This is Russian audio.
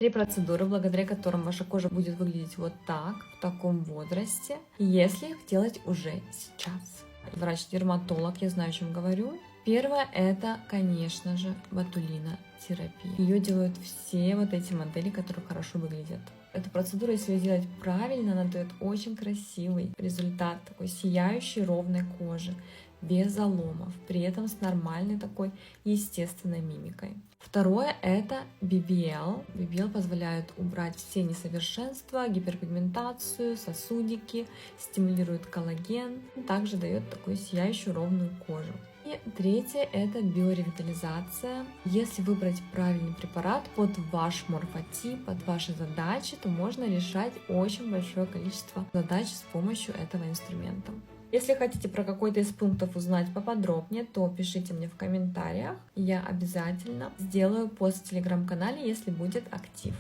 3 процедуры, благодаря которым ваша кожа будет выглядеть вот так, в таком возрасте, если их делать уже сейчас. Врач-дерматолог, я знаю, о чем говорю. Первое — это, конечно же, ботулинотерапия. Ее делают все вот эти модели, которые хорошо выглядят. Эта процедура, если ее делать правильно, она дает очень красивый результат такой сияющей ровной кожи, без заломов, при этом с нормальной такой естественной мимикой. Второе — это BBL. BBL позволяет убрать все несовершенства, гиперпигментацию, сосудики, стимулирует коллаген, также дает такую сияющую ровную кожу. И третье — это биоревитализация. Если выбрать правильный препарат под ваш морфотип, под ваши задачи, то можно решать очень большое количество задач с помощью этого инструмента. Если хотите про какой-то из пунктов узнать поподробнее, то пишите мне в комментариях. Я обязательно сделаю пост в телеграм-канале, если будет актив.